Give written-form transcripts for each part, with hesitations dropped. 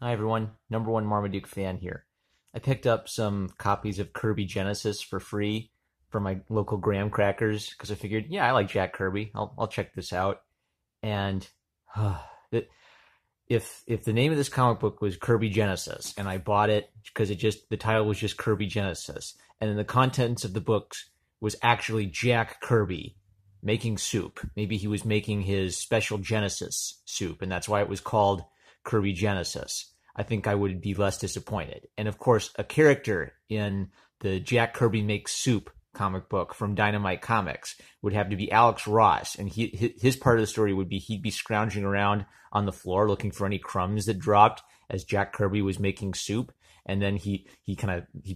Hi everyone, number one Marmaduke fan here. I picked up some copies of Kirby Genesis for free from my local graham crackers because I figured, yeah, I like Jack Kirby. I'll check this out. And it, if the name of this comic book was Kirby Genesis, and I bought it because the title was just Kirby Genesis, and then the contents of the books was actually Jack Kirby making soup. Maybe he was making his special Genesis soup, and that's why it was called Kirby Genesis. I think I would be less disappointed. And of course, a character in the Jack Kirby Makes Soup comic book from Dynamite Comics would have to be Alex Ross, and his part of the story would be he'd be scrounging around on the floor looking for any crumbs that dropped as Jack Kirby was making soup, and then he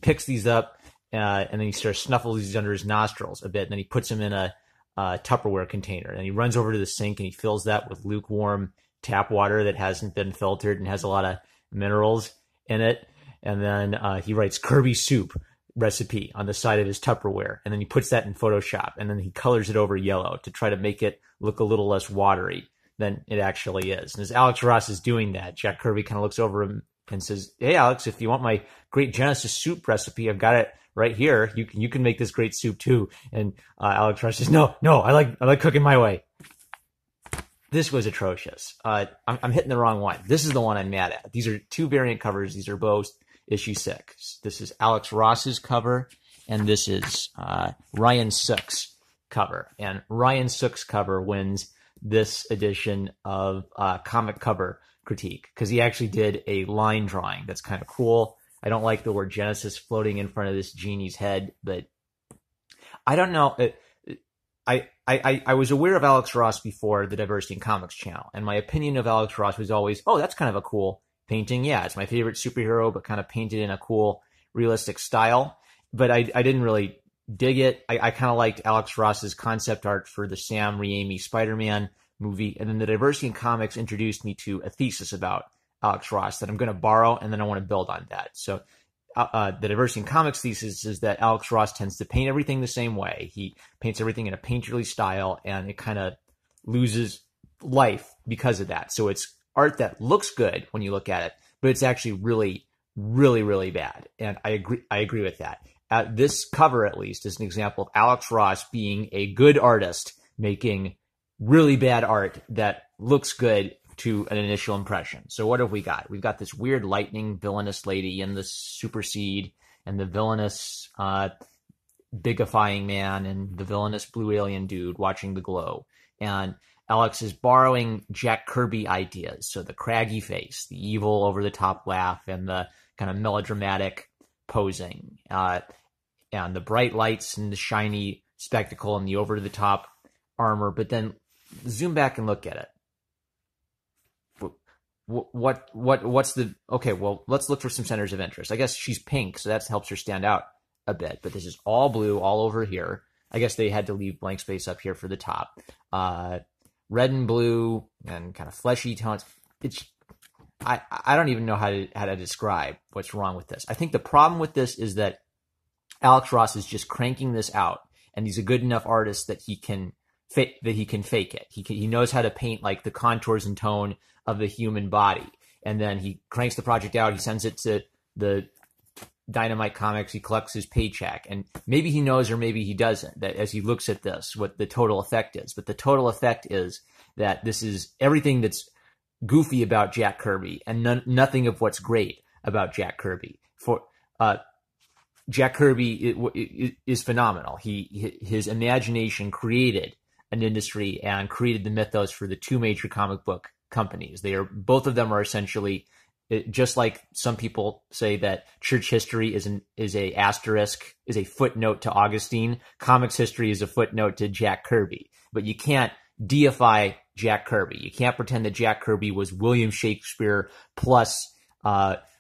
picks these up, and then he starts snuffles these under his nostrils a bit, and then he puts them in a Tupperware container, and he runs over to the sink and he fills that with lukewarm tap water that hasn't been filtered and has a lot of minerals in it, and then he writes Kirby soup recipe on the side of his Tupperware, and then he puts that in Photoshop, and then he colors it over yellow to try to make it look a little less watery than it actually is. And as Alex Ross is doing that, Jack Kirby kind of looks over him and says, "Hey Alex, if you want my great Genesis soup recipe, I've got it right here. You can make this great soup too." And Alex Ross says, "No, I like cooking my way." This was atrocious. I'm hitting the wrong one. This is the one I'm mad at. These are two variant covers. These are both issue 6. This is Alex Ross's cover, and this is Ryan Sook's cover. And Ryan Sook's cover wins this edition of Comic Cover Critique because he actually did a line drawing that's kind of cool. I don't like the word Genesis floating in front of this genie's head, but I don't know. I was aware of Alex Ross before the Diversity in Comics channel, and my opinion of Alex Ross was always, oh, that's kind of a cool painting. Yeah, it's my favorite superhero, but kind of painted in a cool, realistic style. But I didn't really dig it. I kind of liked Alex Ross's concept art for the Sam Raimi Spider-Man movie, and then the Diversity in Comics introduced me to a thesis about Alex Ross that I'm going to borrow, and then I want to build on that. So the Diversity in Comics thesis is that Alex Ross tends to paint everything the same way. He paints everything in a painterly style, and it kind of loses life because of that. So it's art that looks good when you look at it, but it's actually really, really, really bad. And I agree with that. This cover, at least, is an example of Alex Ross being a good artist making really bad art that looks good to an initial impression. So what have we got? We've got this weird lightning villainous lady in the super seed, and the villainous bigifying man, and the villainous blue alien dude watching the glow. And Alex is borrowing Jack Kirby ideas. So the craggy face, the evil over the top laugh, and the kind of melodramatic posing, and the bright lights and the shiny spectacle and the over the top armor. But then zoom back and look at it. What's the okay? Well, let's look for some centers of interest. I guess she's pink, so that helps her stand out a bit. But this is all blue all over here. I guess they had to leave blank space up here for the top. Red and blue and kind of fleshy tones. I don't even know how to describe what's wrong with this. I think the problem with this is that Alex Ross is just cranking this out, and he's a good enough artist that he can fake it. He knows how to paint like the contours and tone of the human body, and then he cranks the project out. He sends it to the Dynamite Comics. He collects his paycheck, and maybe he knows or maybe he doesn't that as he looks at this what the total effect is. But the total effect is that this is everything that's goofy about Jack Kirby and nothing of what's great about Jack Kirby. For Jack Kirby is phenomenal. His imagination created an industry and created the mythos for the two major comic book companies. Both of them are essentially, just like some people say that church history is a footnote to Augustine. Comics history is a footnote to Jack Kirby. But you can't deify Jack Kirby. You can't pretend that Jack Kirby was William Shakespeare plus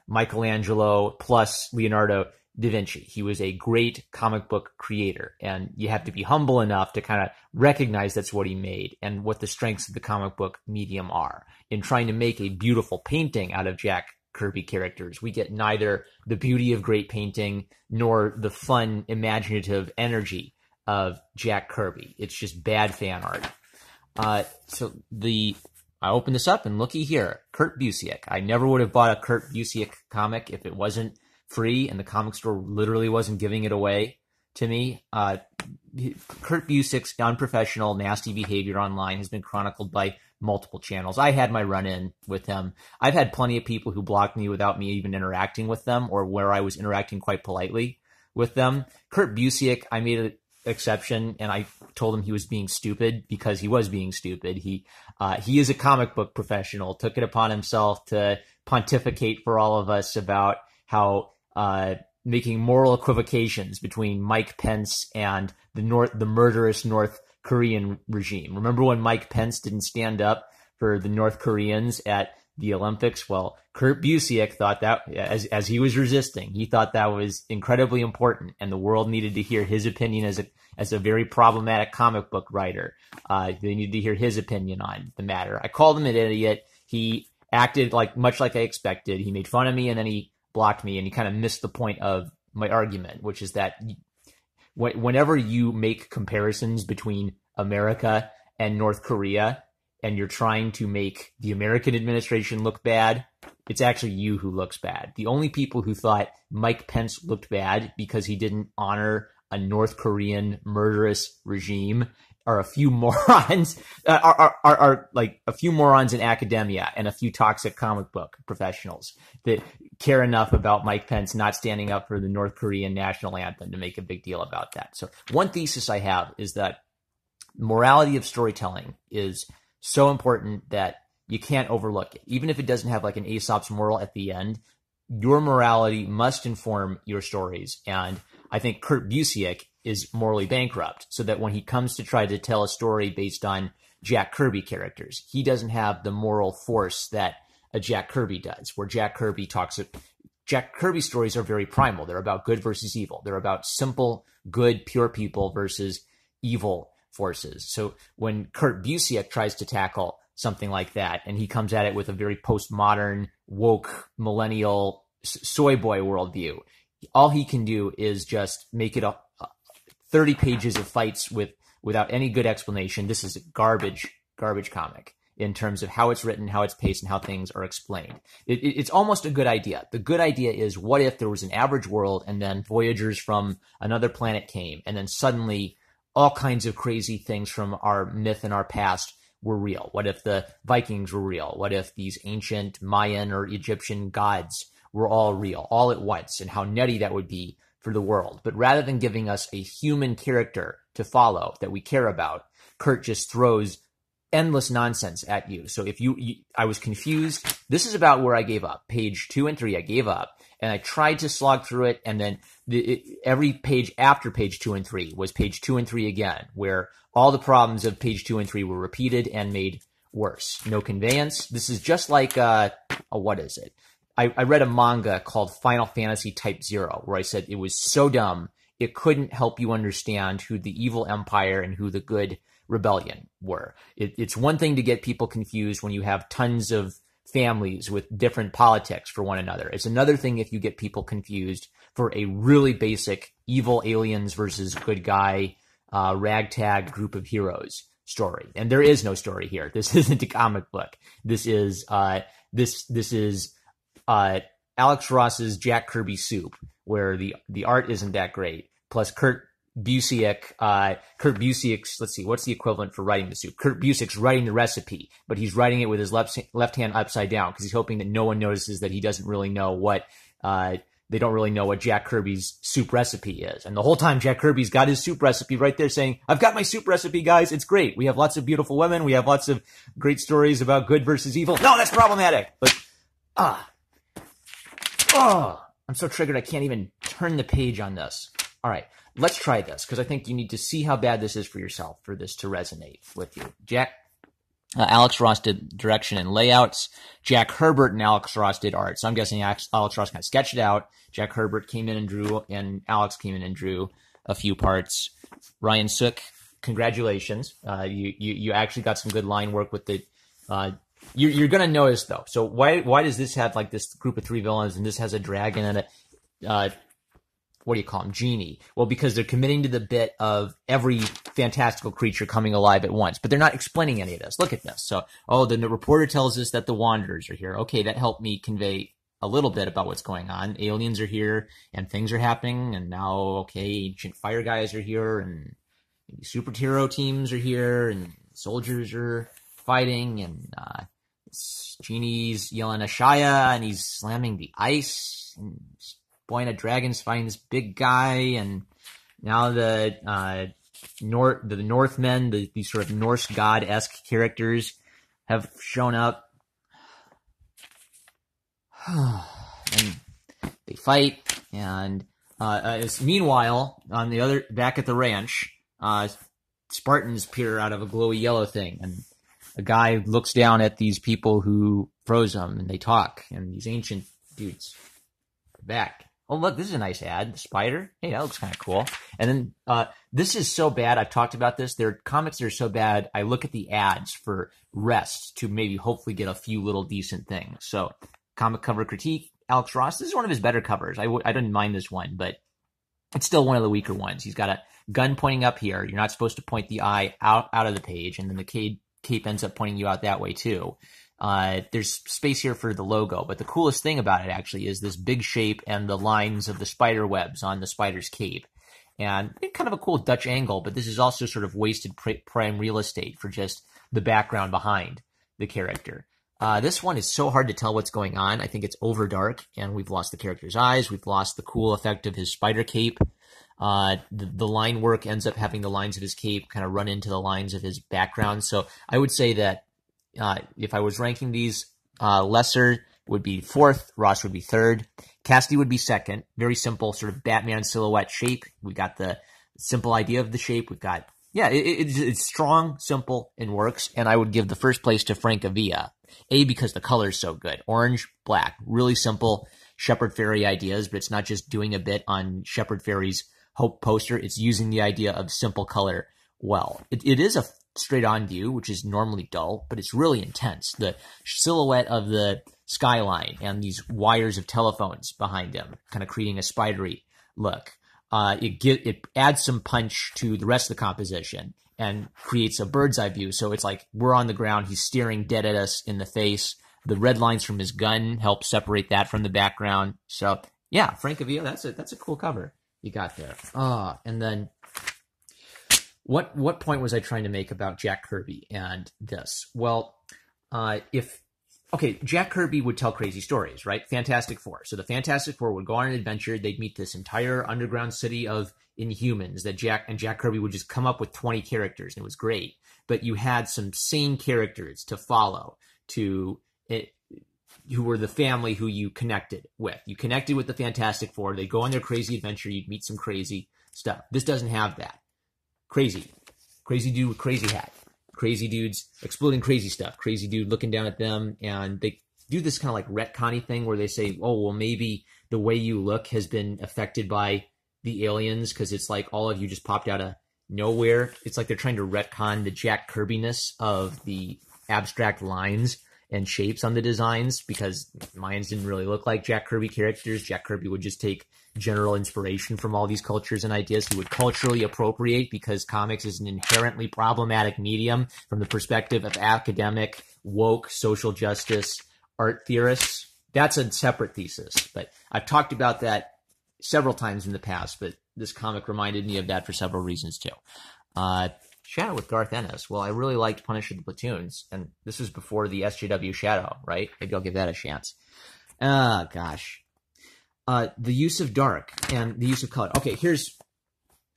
Michelangelo plus Leonardo da Vinci. He was a great comic book creator, and you have to be humble enough to kind of recognize that's what he made and what the strengths of the comic book medium are. In trying to make a beautiful painting out of Jack Kirby characters, we get neither the beauty of great painting nor the fun, imaginative energy of Jack Kirby. It's just bad fan art. So the I opened this up and looky here, Kurt Busiek. I never would have bought a Kurt Busiek comic if it wasn't free and the comic store literally wasn't giving it away to me. Kurt Busiek's unprofessional, nasty behavior online has been chronicled by multiple channels. I had my run-in with him. I've had plenty of people who blocked me without me even interacting with them, or where I was interacting quite politely with them. Kurt Busiek, I made an exception, and I told him he was being stupid because he was being stupid. He is a comic book professional, took it upon himself to pontificate for all of us about how making moral equivocations between Mike Pence and the murderous North Korean regime. Remember when Mike Pence didn't stand up for the North Koreans at the Olympics? Well, Kurt Busiek thought that, as he was resisting, he thought that was incredibly important, and the world needed to hear his opinion as a very problematic comic book writer. They needed to hear his opinion on the matter. I called him an idiot. He acted much like I expected. He made fun of me, and then he blocked me, and he kind of missed the point of my argument, which is that whenever you make comparisons between America and North Korea, and you're trying to make the American administration look bad, it's actually you who looks bad. The only people who thought Mike Pence looked bad because he didn't honor a North Korean murderous regime are a few morons, are like a few morons in academia and a few toxic comic book professionals that care enough about Mike Pence not standing up for the North Korean national anthem to make a big deal about that. So one thesis I have is that morality of storytelling is so important that you can't overlook it. Even if it doesn't have like an Aesop's moral at the end, your morality must inform your stories. And I think Kurt Busiek is morally bankrupt, so that when he comes to try to tell a story based on Jack Kirby characters, he doesn't have the moral force that a Jack Kirby does, where Jack Kirby stories are very primal. They're about good versus evil. They're about simple, good, pure people versus evil forces. So when Kurt Busiek tries to tackle something like that, and he comes at it with a very postmodern, woke, millennial, soy boy worldview, all he can do is just make it 30 pages of fights without any good explanation. This is a garbage comic in terms of how it's written, how it's paced, and how things are explained. It's almost a good idea. The good idea is, what if there was an average world and then voyagers from another planet came, and then suddenly all kinds of crazy things from our myth and our past were real? What if the Vikings were real? What if these ancient Mayan or Egyptian gods were all real, all at once? And how nutty that would be for the world. But rather than giving us a human character to follow that we care about, Kurt just throws endless nonsense at you. So if I was confused. This is about where I gave up. Page 2 and 3, I gave up, and I tried to slog through it. And then every page after page 2 and 3 was page 2 and 3 again, where all the problems of page 2 and 3 were repeated and made worse. No conveyance. This is just like what is it? I read a manga called Final Fantasy Type 0, where I said it was so dumb, it couldn't help you understand who the evil empire and who the good rebellion were. It's one thing to get people confused when you have tons of families with different politics for one another. It's another thing if you get people confused for a really basic evil aliens versus good guy ragtag group of heroes story. And there is no story here. This isn't a comic book. This is Alex Ross's Jack Kirby soup, where the art isn't that great. Plus Kurt Busiek's, let's see, what's the equivalent for writing the soup? Kurt Busiek's writing the recipe, but he's writing it with his left hand upside down because he's hoping that no one notices that he doesn't really know they don't really know what Jack Kirby's soup recipe is. And the whole time Jack Kirby's got his soup recipe right there saying, I've got my soup recipe, guys. It's great. We have lots of beautiful women. We have lots of great stories about good versus evil. No, that's problematic. But, I'm so triggered I can't even turn the page on this. All right, let's try this, because I think you need to see how bad this is for yourself for this to resonate with you. Alex Ross did direction and layouts. Jack Herbert and Alex Ross did art. So I'm guessing Alex Ross kind of sketched it out. Jack Herbert came in and drew, and Alex came in and drew a few parts. Ryan Sook, congratulations. You actually got some good line work with the you're going to notice, though. So why does this have like this group of 3 villains and this has a dragon in it? what do you call them, genie? Well, because they're committing to the bit of every fantastical creature coming alive at once, but they're not explaining any of this. Look at this. So, the reporter tells us that the Wanderers are here. Okay, that helped me convey a little bit about what's going on. Aliens are here, and things are happening, and now, okay, ancient fire guys are here, and maybe superhero teams are here, and soldiers are fighting, and genie's yelling Ashaya, and he's slamming the ice, and boy, a dragon's fighting this big guy, and now the Northmen, these sort of Norse god-esque characters have shown up. And they fight, and meanwhile, on the other, back at the ranch, Spartans peer out of a glowy yellow thing, and a guy looks down at these people who froze them, and they talk, and these ancient dudes are back. Oh, look, this is a nice ad. The spider. Hey, that looks kind of cool. And then this is so bad. I've talked about this. There are comics that are so bad, I look at the ads for rest to maybe hopefully get a few little decent things. So, comic cover critique, Alex Ross. This is one of his better covers. I didn't mind this one, but it's still one of the weaker ones. He's got a gun pointing up here. You're not supposed to point the eye out of the page, and then the cape ends up pointing you out that way too. There's space here for the logo, but the coolest thing about it actually is this big shape and the lines of the spider webs on the spider's cape. And kind of a cool Dutch angle, but this is also sort of wasted prime real estate for just the background behind the character. This one is so hard to tell what's going on. I think it's over dark, and we've lost the character's eyes. We've lost the cool effect of his spider cape. The line work ends up having the lines of his cape kind of run into the lines of his background. So I would say that if I was ranking these, Lesser would be fourth, Ross would be third, Cassidy would be second. Very simple sort of Batman silhouette shape. We got the simple idea of the shape. We've got, it's strong, simple, and works. And I would give the first place to Francavilla. Because the color is so good. Orange, black, really simple Shepard Fairey ideas, but it's not just doing a bit on Shepard Fairey's Hope poster. It's using the idea of simple color well. It is a straight-on view, which is normally dull, but it's really intense. The silhouette of the skyline and these wires of telephones behind him, kind of creating a spidery look. It adds some punch to the rest of the composition and creates a bird's eye view. So it's like we're on the ground, he's staring dead at us in the face. The red lines from his gun help separate that from the background. So yeah, Francavilla, that's a cool cover you got there. And then what point was I trying to make about Jack Kirby and this? Well, Jack Kirby would tell crazy stories, right? Fantastic Four. So the Fantastic Four would go on an adventure. They'd meet this entire underground city of Inhumans that Jack Kirby would just come up with 20 characters, and it was great. But you had some sane characters to follow who were the family who you connected with. You connected with the Fantastic Four. They'd go on their crazy adventure. You'd meet some crazy stuff. This doesn't have that. Crazy dude with crazy hat. Crazy dudes exploding crazy stuff. Crazy dude looking down at them, and they do this kind of like retconny thing where they say, oh, well, maybe the way you look has been affected by the aliens because it's like all of you just popped out of nowhere. It's like they're trying to retcon the Jack Kirby-ness of the abstract lines and shapes on the designs because Mayans didn't really look like Jack Kirby characters. Jack Kirby would just take general inspiration from all these cultures and ideas. He would culturally appropriate because comics is an inherently problematic medium from the perspective of academic, woke, social justice, art theorists. That's a separate thesis, but I've talked about that several times in the past, but this comic reminded me of that for several reasons too. Shadow with Garth Ennis. Well, I really liked Punisher the Platoons, and this was before the SJW Shadow, right? Maybe I'll give that a chance. Gosh. The use of dark and the use of color. Okay,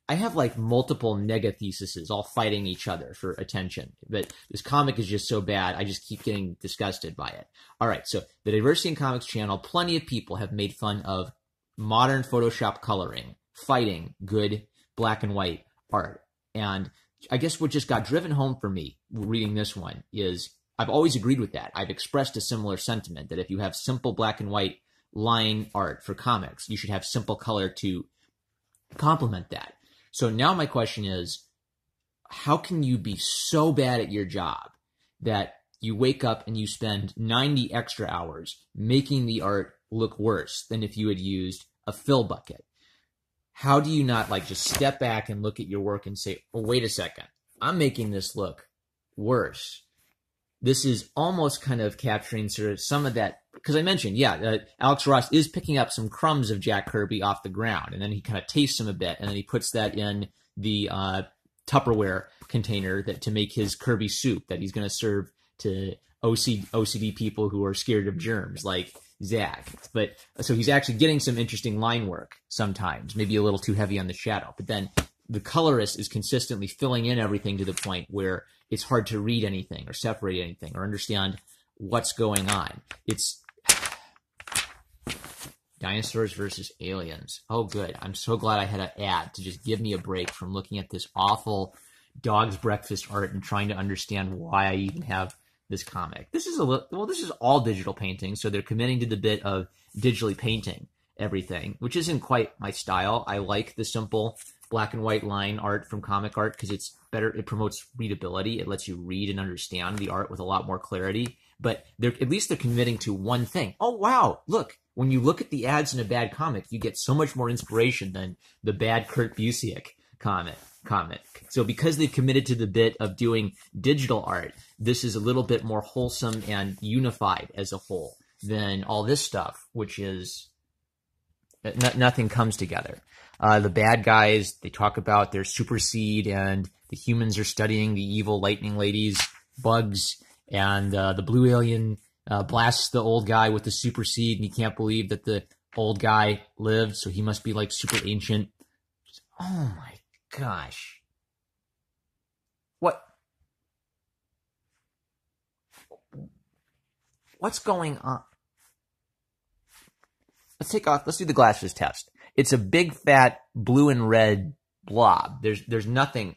I have like multiple nega theses all fighting each other for attention, but this comic is just so bad, I just keep getting disgusted by it. All right, so the Diversity in Comics channel, plenty of people have made fun of modern Photoshop coloring, fighting good black and white art. And I guess what just got driven home for me reading this one is I've always agreed with that. I've expressed a similar sentiment that if you have simple black and white line art for comics, you should have simple color to complement that. So now my question is, how can you be so bad at your job that you wake up and you spend 90 extra hours making the art look worse than if you had used a fill bucket? how do you not like just step back and look at your work and say, oh, wait a second, I'm making this look worse. This is almost kind of capturing sort of some of that, because I mentioned, Alex Ross is picking up some crumbs of Jack Kirby off the ground, and then he kind of tastes them a bit, and then he puts that in the Tupperware container to make his Kirby soup that he's going to serve to OCD people who are scared of germs, like Zach. But so he's actually getting some interesting line work sometimes, maybe a little too heavy on the shadow. But then the colorist is consistently filling in everything to the point where it's hard to read anything or separate anything or understand what's going on. It's dinosaurs versus aliens. Oh, good. I'm so glad I had an ad to just give me a break from looking at this awful dog's breakfast art and trying to understand why I even have this comic. This is this is all digital painting, so they're committing to the bit of digitally painting everything, which isn't quite my style. I like the simple black and white line art from comic art because it's better. It promotes readability. It lets you read and understand the art with a lot more clarity. But at least they're committing to one thing. Oh, wow. Look, when you look at the ads in a bad comic, you get so much more inspiration than the bad Kurt Busiek comic. So because they've committed to the bit of doing digital art, this is a little bit more wholesome and unified as a whole than all this stuff, which is nothing comes together. The bad guys, they talk about their super seed, and the humans are studying the evil lightning ladies, bugs, and the blue alien blasts the old guy with the super seed, and he can't believe that the old guy lived, so he must be like super ancient. Oh my gosh. What's going on? Let's do the glasses test. It's a big fat blue and red blob. There's nothing.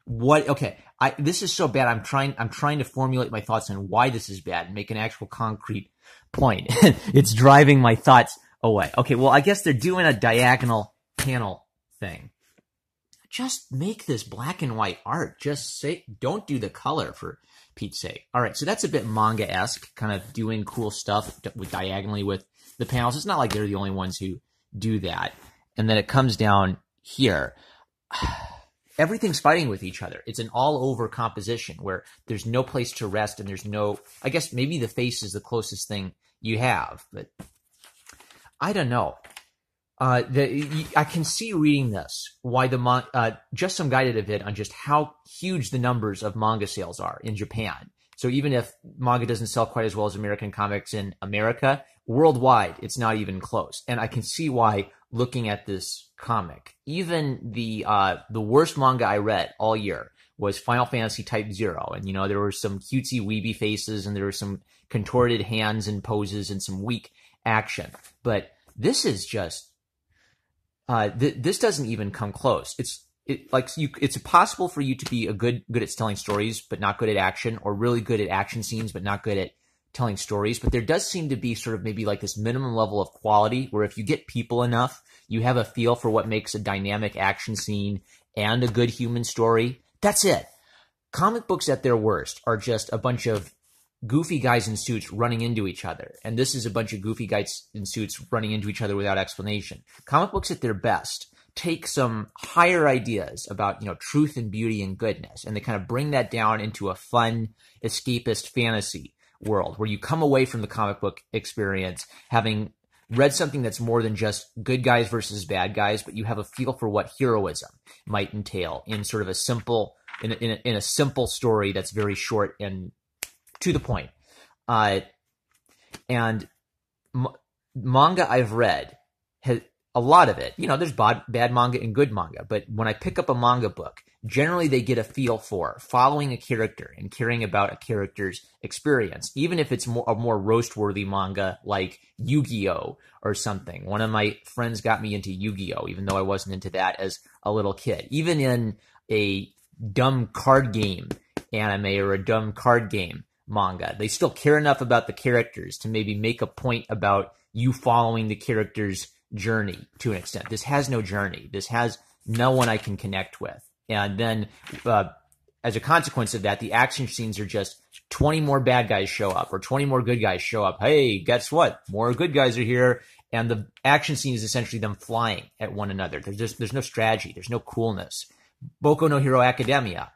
What? Okay. This is so bad. I'm trying to formulate my thoughts on why this is bad and make an actual concrete point. It's driving my thoughts away. Okay. Well, I guess they're doing a diagonal panel thing. Just make this black and white art. Don't do the color, for Pete's sake. All right, so that's a bit manga-esque, kind of doing cool stuff diagonally with the panels. It's not like they're the only ones who do that. And then it comes down here. Everything's fighting with each other. It's an all-over composition where there's no place to rest, and there's no... I guess maybe the face is the closest thing you have, but I don't know. I can see reading this why just some guy did a vid on just how huge the numbers of manga sales are in Japan. So even if manga doesn't sell quite as well as American comics in America, worldwide it's not even close. And I can see why, looking at this comic, even the worst manga I read all year was Final Fantasy Type 0, and there were some cutesy weeby faces, and there were some contorted hands and poses and some weak action. But this is just this doesn't even come close. It's possible for you to be good at telling stories, but not good at action, or really good at action scenes, but not good at telling stories. But there does seem to be sort of maybe like this minimum level of quality where if you get people enough, you have a feel for what makes a dynamic action scene and a good human story. That's it. Comic books at their worst are just a bunch of goofy guys in suits running into each other. And this is a bunch of goofy guys in suits running into each other without explanation. Comic books at their best take some higher ideas about, truth and beauty and goodness, and they kind of bring that down into a fun, escapist fantasy world where you come away from the comic book experience having read something that's more than just good guys versus bad guys, but you have a feel for what heroism might entail in sort of a simple, in a simple story that's very short and to the point. And manga I've read, a lot of it, there's bad manga and good manga, but when I pick up a manga book, generally they get a feel for following a character and caring about a character's experience, even if it's a more roast-worthy manga like Yu-Gi-Oh! Or something. One of my friends got me into Yu-Gi-Oh! Even though I wasn't into that as a little kid. Even in a dumb card game anime or a dumb card game manga, they still care enough about the characters to maybe make a point about you following the character's journey to an extent. This has no journey. This has no one I can connect with. And then as a consequence of that, the action scenes are just 20 more bad guys show up or 20 more good guys show up. Hey, guess what? More good guys are here. And the action scene is essentially them flying at one another. There's no strategy. There's no coolness. Boku no Hero Academia.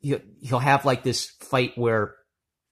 He'll have like this fight where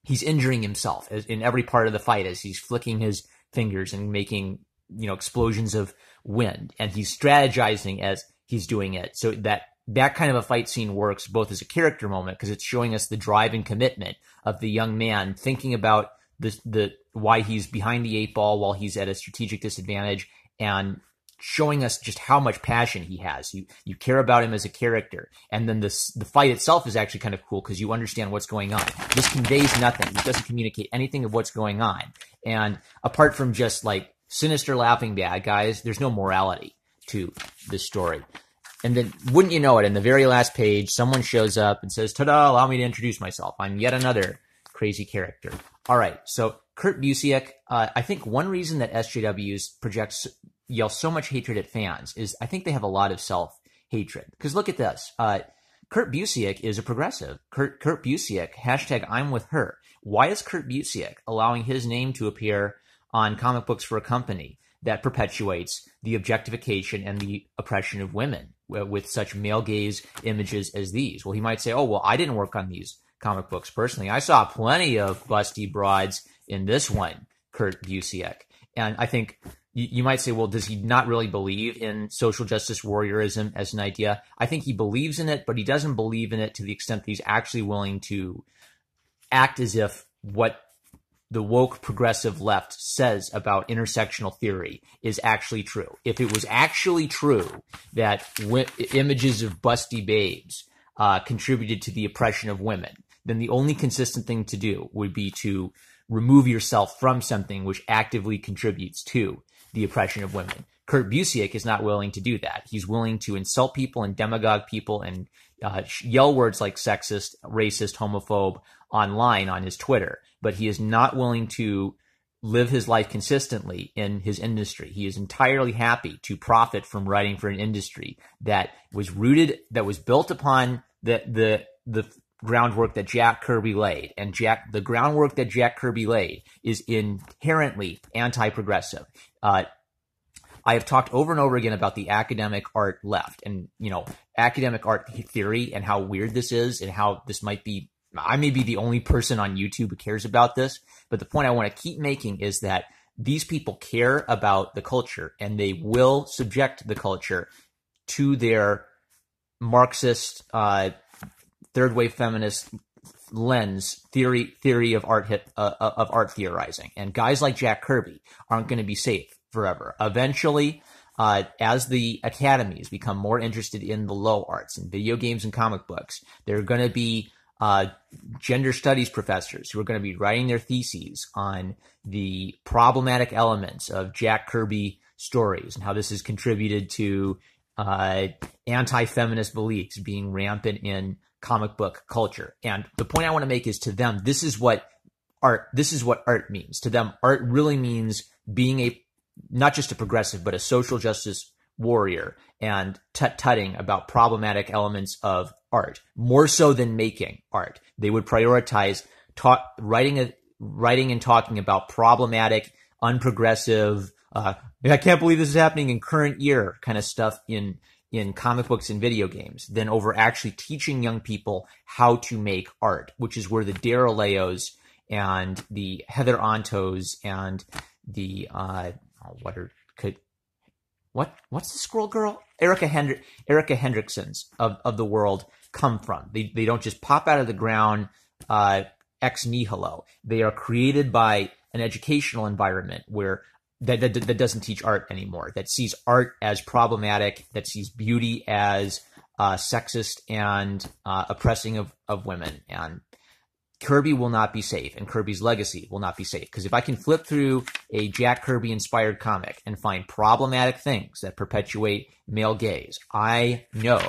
he's injuring himself in every part of the fight as he's flicking his fingers and making, explosions of wind. And he's strategizing as he's doing it. So that kind of a fight scene works both as a character moment because it's showing us the drive and commitment of the young man thinking about the why he's behind the eight ball while he's at a strategic disadvantage, and showing us just how much passion he has. You care about him as a character. And then the fight itself is actually kind of cool because you understand what's going on. This conveys nothing. It doesn't communicate anything of what's going on. And apart from just like sinister laughing bad guys, there's no morality to this story. And then, wouldn't you know it, in the very last page, someone shows up and says, "Ta-da, allow me to introduce myself. I'm yet another crazy character." All right, so Kurt Busiek, I think one reason that SJWs yell so much hatred at fans is I think they have a lot of self-hatred. Because look at this. Kurt Busiek is a progressive. Kurt Busiek, hashtag I'm with her. Why is Kurt Busiek allowing his name to appear on comic books for a company that perpetuates the objectification and the oppression of women with such male gaze images as these? Well, he might say, oh, well, I didn't work on these comic books personally. I saw plenty of busty broads in this one, Kurt Busiek. And I think you might say, well, does he not really believe in social justice warriorism as an idea? I think he believes in it, but he doesn't believe in it to the extent that he's actually willing to act as if what the woke progressive left says about intersectional theory is actually true. If it was actually true that images of busty babes contributed to the oppression of women, then the only consistent thing to do would be to remove yourself from something which actively contributes to the oppression of women. Kurt Busiek is not willing to do that. He's willing to insult people and demagogue people and yell words like sexist, racist, homophobe online on his Twitter, but he is not willing to live his life consistently in his industry. He is entirely happy to profit from writing for an industry that was built upon the groundwork that Jack Kirby laid. And the groundwork that Jack Kirby laid is inherently anti-progressive. I have talked over and over again about the academic art left and, academic art theory and how weird this is and how this might be, I may be the only person on YouTube who cares about this, but the point I want to keep making is that these people care about the culture and they will subject the culture to their Marxist, third wave feminist lens theory of art theorizing. And guys like Jack Kirby aren't going to be safe forever. Eventually, as the academies become more interested in the low arts and video games and comic books, there are going to be gender studies professors who are going to be writing their theses on the problematic elements of Jack Kirby stories and how this has contributed to anti-feminist beliefs being rampant in comic book culture. And the point I want to make is to them, this is what art means. To them, art really means being not just a progressive, but a social justice warrior and tut-tutting about problematic elements of art, more so than making art. They would prioritize writing and talking about problematic, unprogressive, I can't believe this is happening in current year kind of stuff in comic books and video games than over actually teaching young people how to make art, which is where the Daryl Leos and the Heather Antos and the what's the squirrel girl? Erica Hendricksons of the world come from. They don't just pop out of the ground ex nihilo. They are created by an educational environment where that doesn't teach art anymore, that sees art as problematic, that sees beauty as sexist and oppressing of women. And Kirby will not be safe, and Kirby's legacy will not be safe. Because if I can flip through a Jack Kirby-inspired comic and find problematic things that perpetuate male gaze, I know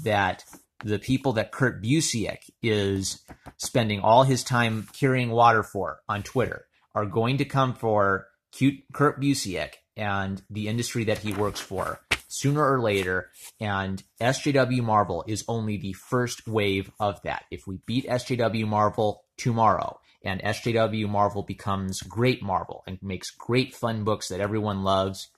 that the people that Kurt Busiek is spending all his time carrying water for on Twitter are going to come for cute Kurt Busiek and the industry that he works for sooner or later, and SJW Marvel is only the first wave of that. If we beat SJW Marvel tomorrow, and SJW Marvel becomes great Marvel and makes great fun books that everyone loves,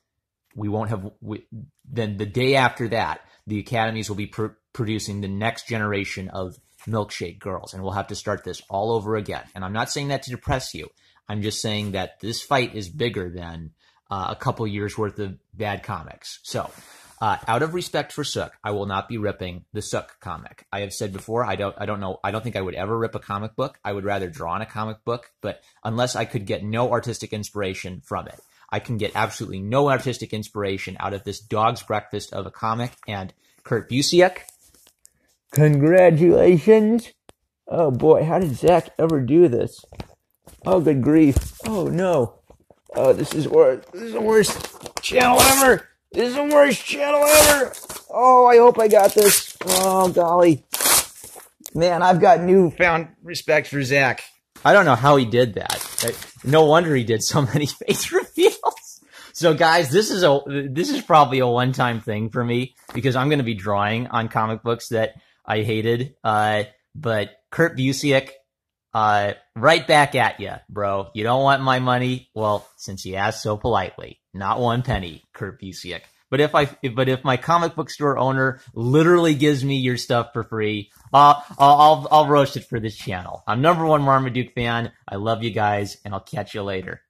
then the day after that, the academies will be producing the next generation of milkshake girls, and we'll have to start this all over again. And I'm not saying that to depress you. I'm just saying that this fight is bigger than a couple years worth of bad comics. So, out of respect for Sook, I will not be ripping the Sook comic. I have said before, I don't think I would ever rip a comic book. I would rather draw on a comic book, but unless I could get no artistic inspiration from it. I can get absolutely no artistic inspiration out of this dog's breakfast of a comic. And Kurt Busiek, congratulations. Oh boy, how did Zach ever do this? Oh, good grief. Oh no. Oh, this is worse. This is the worst channel ever. This is the worst channel ever. Oh, I hope I got this. Oh, golly. Man, I've got newfound respect for Zach. I don't know how he did that. No wonder he did so many face reveals. So guys, this is probably a one-time thing for me because I'm going to be drawing on comic books that I hated. But Kurt Busiek, right back at you, bro. You don't want my money? Well, since you asked so politely, not one penny, Kurt Busiek. But if my comic book store owner literally gives me your stuff for free, I'll roast it for this channel. I'm #1 Marmaduke fan. I love you guys, and I'll catch you later.